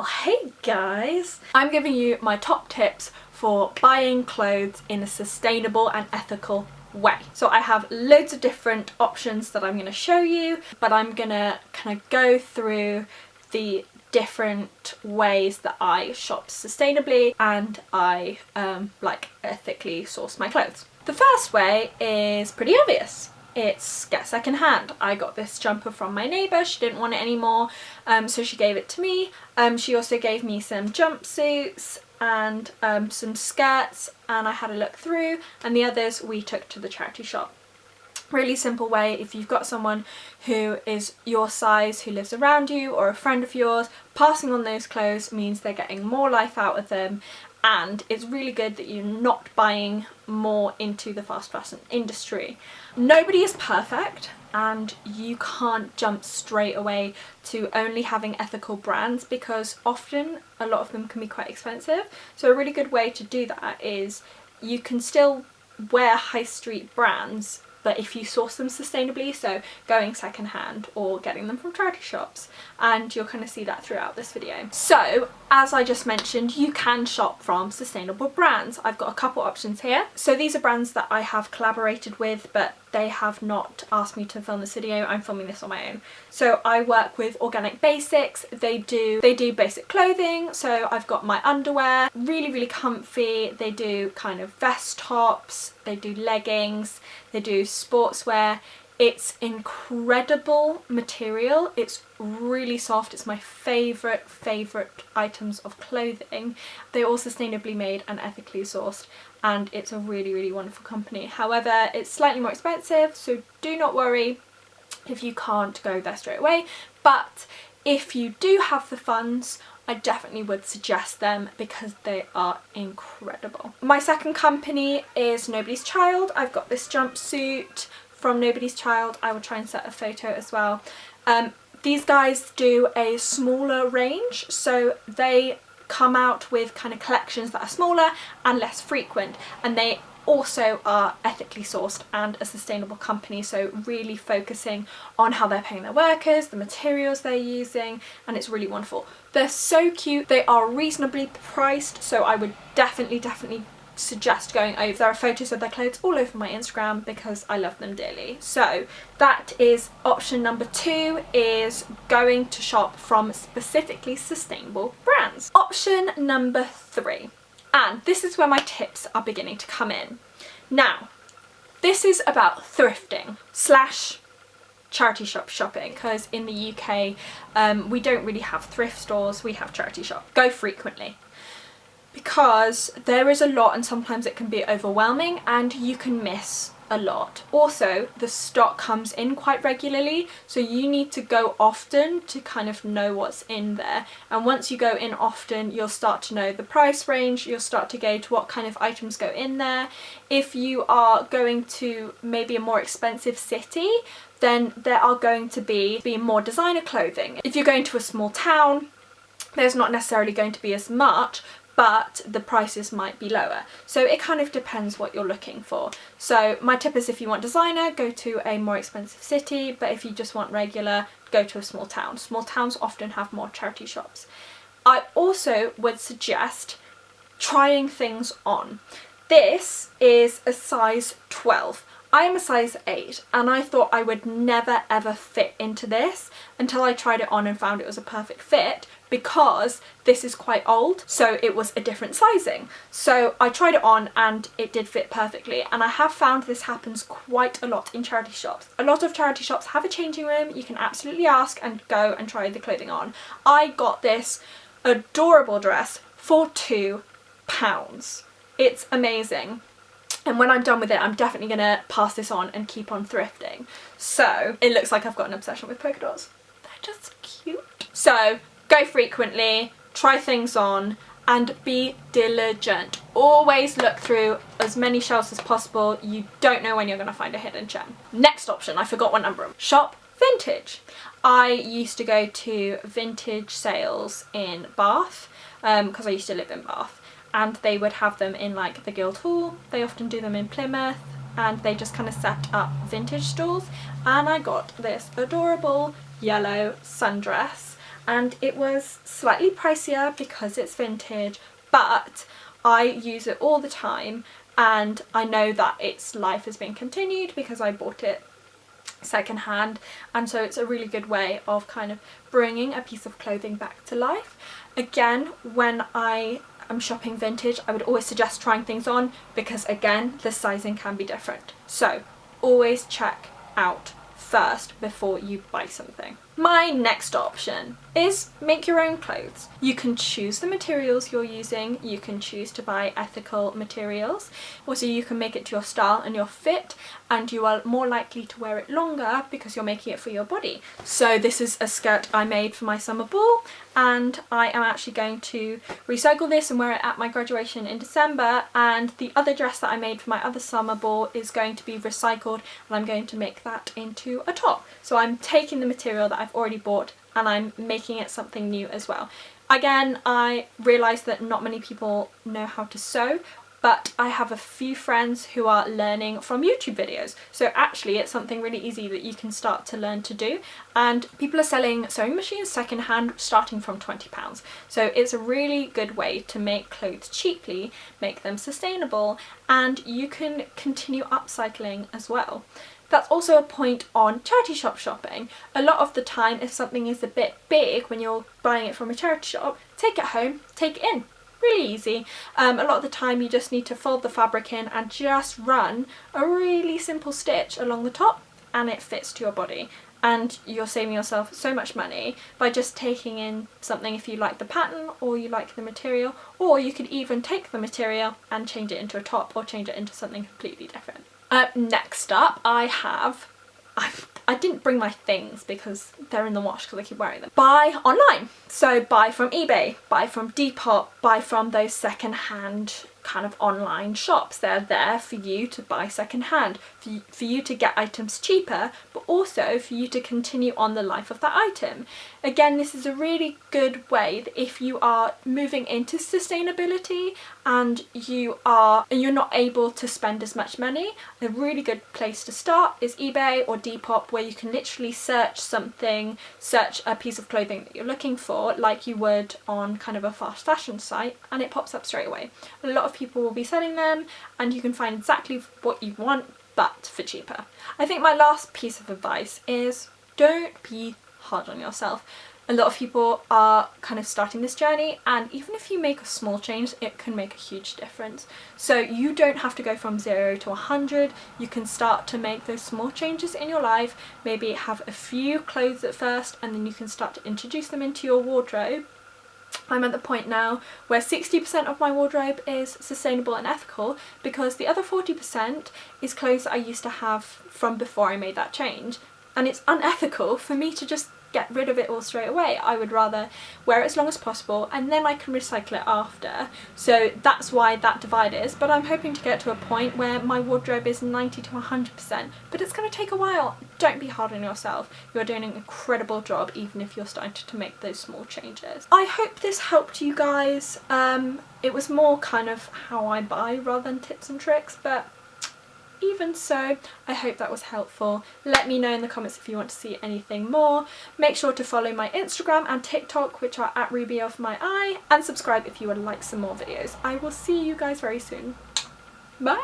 hey guys! I'm giving you my top tips for buying clothes in a sustainable and ethical way. So I have loads of different options that I'm going to show you, but I'm going to kind of go through the different ways that I shop sustainably and I like ethically source my clothes. The first way is pretty obvious. It's get second hand. I got this jumper from my neighbour, she didn't want it anymore, so she gave it to me. She also gave me some jumpsuits and some skirts, and I had a look through, and the others we took to the charity shop. Really simple way. If you've got someone who is your size who lives around you or a friend of yours, passing on those clothes means they're getting more life out of them, and it's really good that you're not buying more into the fast fashion industry. Nobody is perfect, and you can't jump straight away to only having ethical brands because often a lot of them can be quite expensive. So a really good way to do that is you can still wear high street brands, but if you source them sustainably, so going second hand or getting them from charity shops, and you'll kind of see that throughout this video. So as I just mentioned, you can shop from sustainable brands. I've got a couple options here. So these are brands that I have collaborated with, but they have not asked me to film this video. I'm filming this on my own. So I work with Organic Basics. They do basic clothing. So I've got my underwear, really comfy. They do kind of vest tops, they do leggings, they do sportswear. It's incredible material. It's really soft. It's my favourite items of clothing. They're all sustainably made and ethically sourced, and it's a really wonderful company. However, it's slightly more expensive, so do not worry if you can't go there straight away. But if you do have the funds, I definitely would suggest them because they are incredible. My second company is Nobody's Child. I've got this jumpsuit from Nobody's Child. I will try and set a photo as well. These guys do a smaller range, so they come out with kind of collections that are smaller and less frequent, and they also are ethically sourced and a sustainable company, so really focusing on how they're paying their workers, the materials they're using, and it's really wonderful. They're so cute. They are reasonably priced, so I would definitely suggest going over. There are photos of their clothes all over my Instagram because I love them dearly. So that is option number 2, is going to shop from specifically sustainable brands. Option number 3, and this is where my tips are beginning to come in. Now, this is about thrifting / charity shop shopping, because in the UK we don't really have thrift stores, we have charity shop. Go frequently, because there is a lot and sometimes it can be overwhelming and you can miss a lot. Also, the stock comes in quite regularly, so you need to go often to kind of know what's in there, and once you go in often you'll start to know the price range, you'll start to gauge what kind of items go in there. If you are going to maybe a more expensive city, then there are going to be more designer clothing. If you're going to a small town, there's not necessarily going to be as much, but the prices might be lower. So it kind of depends what you're looking for. So my tip is, if you want designer, go to a more expensive city, but if you just want regular, go to a small town. Small towns often have more charity shops. I also would suggest trying things on. This is a size 12. I am a size 8 and I thought I would never ever fit into this until I tried it on and found it was a perfect fit, because this is quite old, so it was a different sizing. So I tried it on and it did fit perfectly, and I have found this happens quite a lot in charity shops. A lot of charity shops have a changing room. You can absolutely ask and go and try the clothing on. I got this adorable dress for £2. It's amazing. And when I'm done with it, I'm definitely going to pass this on and keep on thrifting. So it looks like I've got an obsession with polka dots. They're just cute. So go frequently, try things on, and be diligent. Always look through as many shelves as possible. You don't know when you're going to find a hidden gem. Next option, I forgot what number. Shop vintage. I used to go to vintage sales in Bath, because I used to live in Bath. And they would have them in like the Guildhall. They often do them in Plymouth, and they just kind of set up vintage stores. And I got this adorable yellow sundress, and it was slightly pricier because it's vintage, but I use it all the time and I know that its life has been continued because I bought it secondhand, and so it's a really good way of kind of bringing a piece of clothing back to life. Again, when I am shopping vintage, I would always suggest trying things on because again, the sizing can be different. So always check out first before you buy something. My next option is make your own clothes. You can choose the materials you're using, you can choose to buy ethical materials, also you can make it to your style and your fit, and you are more likely to wear it longer because you're making it for your body. So this is a skirt I made for my summer ball, and I am actually going to recycle this and wear it at my graduation in December, and the other dress that I made for my other summer ball is going to be recycled and I'm going to make that into a top. So I'm taking the material that I've already bought and I'm making it something new as well. Again, I realised that not many people know how to sew, but I have a few friends who are learning from YouTube videos. So actually it's something really easy that you can start to learn to do, and people are selling sewing machines secondhand starting from £20. So it's a really good way to make clothes cheaply, make them sustainable, and you can continue upcycling as well. That's also a point on charity shop shopping. A lot of the time, if something is a bit big when you're buying it from a charity shop, take it home, take it in. Really easy. A lot of the time you just need to fold the fabric in and just run a really simple stitch along the top and it fits to your body. And you're saving yourself so much money by just taking in something if you like the pattern or you like the material, or you could even take the material and change it into a top or change it into something completely different. Next up, I didn't bring my things because they're in the wash because I keep wearing them. Buy online. So buy from eBay, buy from Depop, buy from those second-hand kind of online shops. They're there for you to buy second-hand, for you to get items cheaper, but also for you to continue on the life of that item. Again, this is a really good way that if you are moving into sustainability and you're not able to spend as much money, a really good place to start is eBay or Depop, where you can literally search a piece of clothing that you're looking for like you would on kind of a fast fashion site, and it pops up straight away. A lot of people will be selling them and you can find exactly what you want but for cheaper. I think my last piece of advice is don't be hard on yourself. A lot of people are kind of starting this journey, and even if you make a small change, it can make a huge difference. So you don't have to go from 0 to 100. You can start to make those small changes in your life, maybe have a few clothes at first, and then you can start to introduce them into your wardrobe. I'm at the point now where 60% of my wardrobe is sustainable and ethical, because the other 40% is clothes that I used to have from before I made that change, and it's unethical for me to just get rid of it all straight away. I would rather wear it as long as possible and then I can recycle it after. So that's why that divide is, but I'm hoping to get to a point where my wardrobe is 90 to 100%, but it's going to take a while. Don't be hard on yourself. You're doing an incredible job even if you're starting to make those small changes. I hope this helped you guys. It was more kind of how I buy rather than tips and tricks, but even so, I hope that was helpful. Let me know in the comments if you want to see anything more. Make sure to follow my Instagram and TikTok, which are @RubyOfMyEye, and subscribe if you would like some more videos. I will see you guys very soon. Bye!